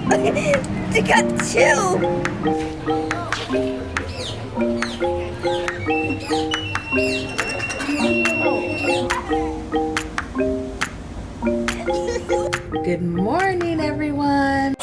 They got two. Good morning, everyone.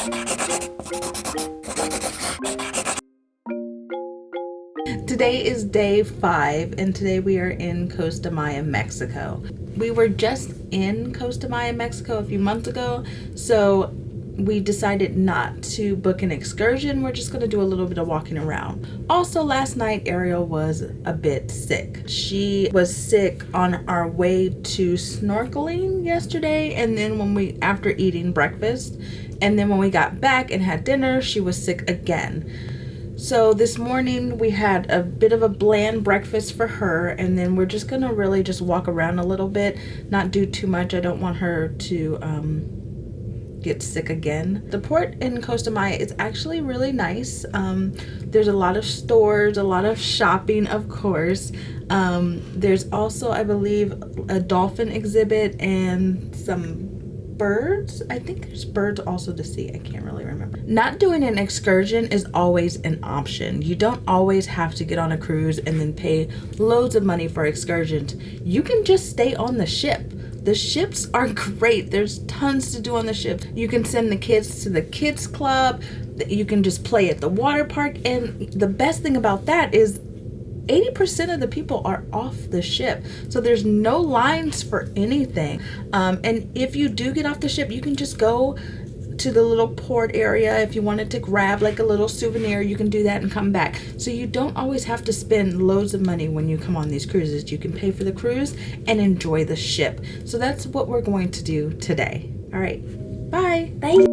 Today is day 5, and today we are in Costa Maya, Mexico. We were just in Costa Maya, Mexico a few months ago, so we decided not to book an excursion. We're just going to do a little bit of walking around. Also, last night Ariel was a bit sick. She was sick on our way to snorkeling yesterday, and then after eating breakfast, and then when we got back and had dinner, she was sick again. So this morning we had a bit of a bland breakfast for her, and then we're just gonna really just walk around a little bit, not do too much. I don't want her to get sick again. The port in Costa Maya is actually really nice. There's a lot of stores, a lot of shopping, of course. There's also, I believe, a dolphin exhibit and some birds. I think there's birds also to see. I can't really remember. Not doing an excursion is always an option. You don't always have to get on a cruise and then pay loads of money for excursions. You can just stay on the ship. The ships are great. There's tons to do on the ship. You can send the kids to the kids club. You can just play at the water park. And the best thing about that is 80% of the people are off the ship, so there's no lines for anything. And if you do get off the ship, you can just go to the little port area. If you wanted to grab like a little souvenir, you can do that and come back. So you don't always have to spend loads of money when you come on these cruises. You can pay for the cruise and enjoy the ship. So that's what we're going to do today. All right, bye. Bye.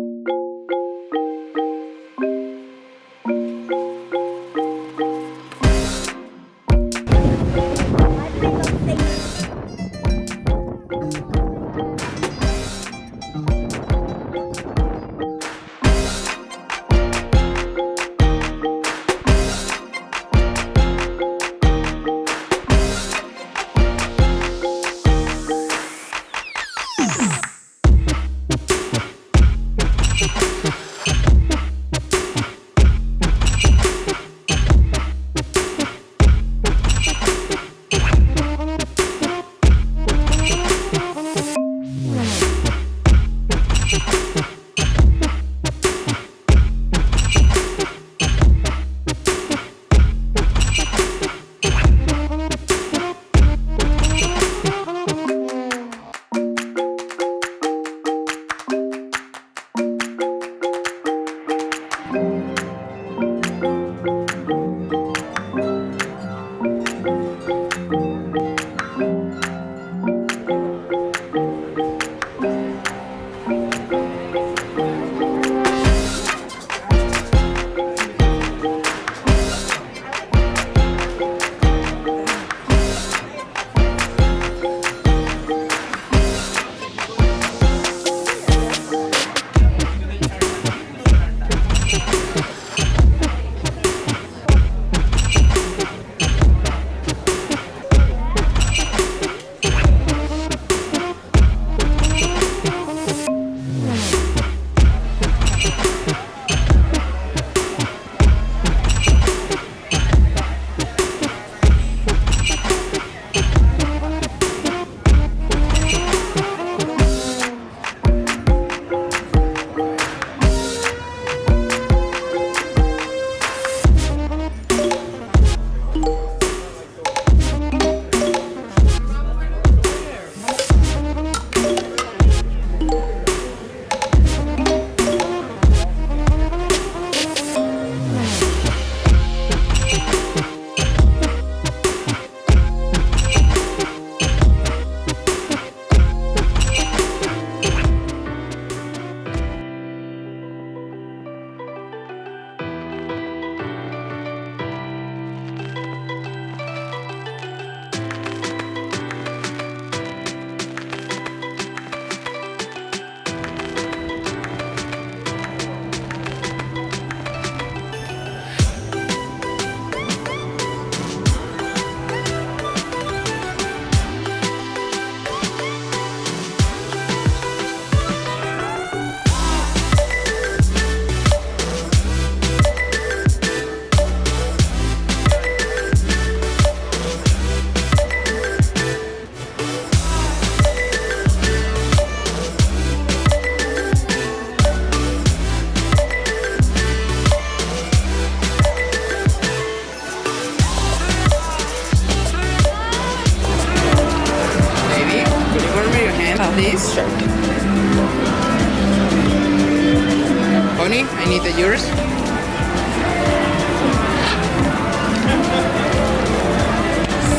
money. I need the yours.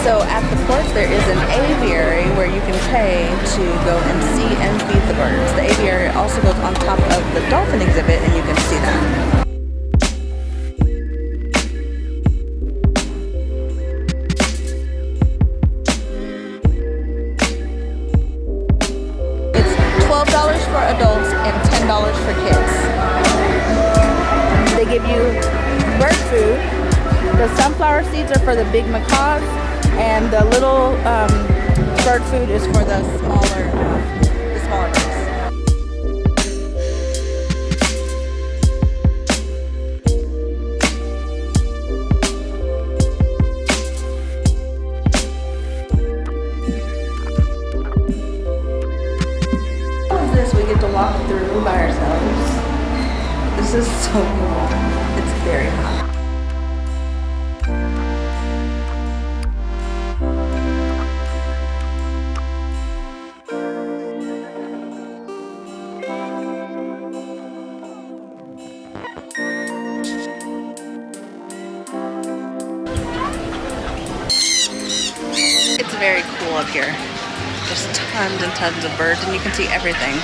So at the port there is an aviary where you can pay to go and see and feed the birds. The aviary also goes on top of the dolphin exhibit and you can see that. It's $12 for adults and $10 for kids. They give you bird food. The sunflower seeds are for the big macaws, and the little bird food is for the smaller birds. What is this? We get to walk through by ourselves. This is so cool. It's very hot. It's very cool up here. Just tons and tons of birds, and you can see everything.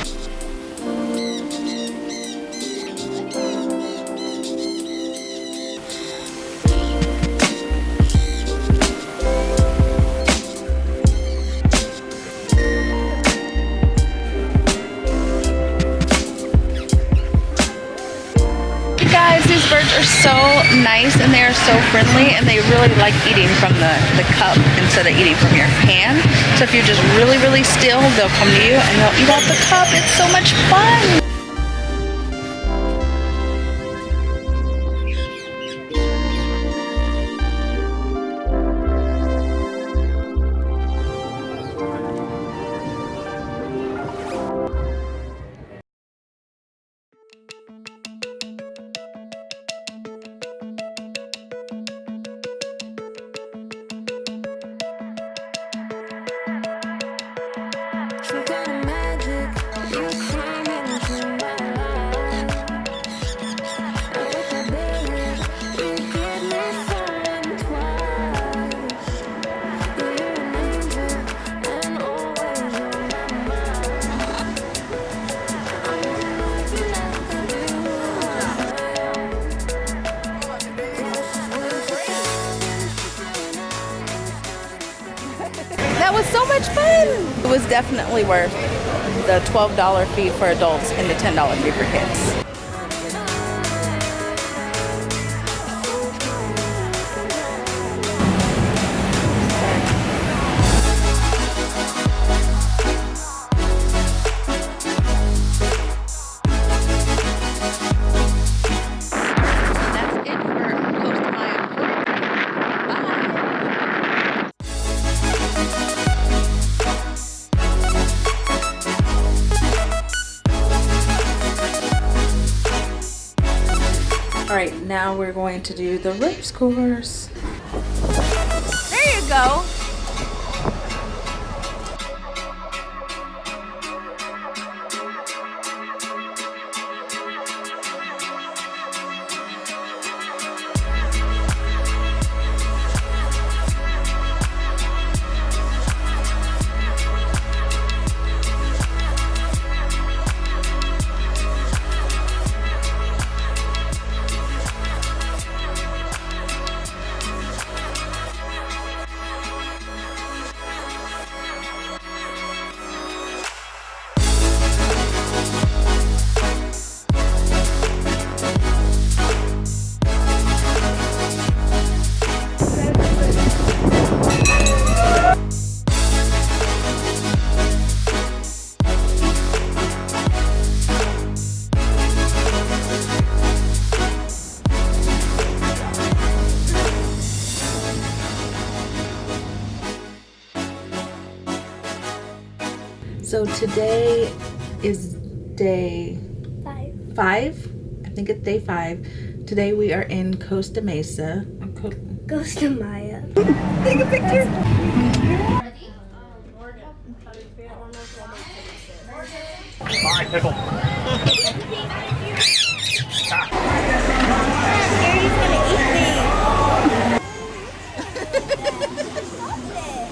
These birds are so nice and they are so friendly, and they really like eating from the cup instead of eating from your hand. So if you're just really still, they'll come to you and they'll eat out the cup. It's so much fun. That was so much fun. It was definitely worth the $12 fee for adults and the $10 fee for kids. Alright, now we're going to do the ropes course. There you go. So today is day 5. I think it's day 5. Today we are in Costa Mesa. Costa Maya. Take a picture. Bye, pickle. Stop it.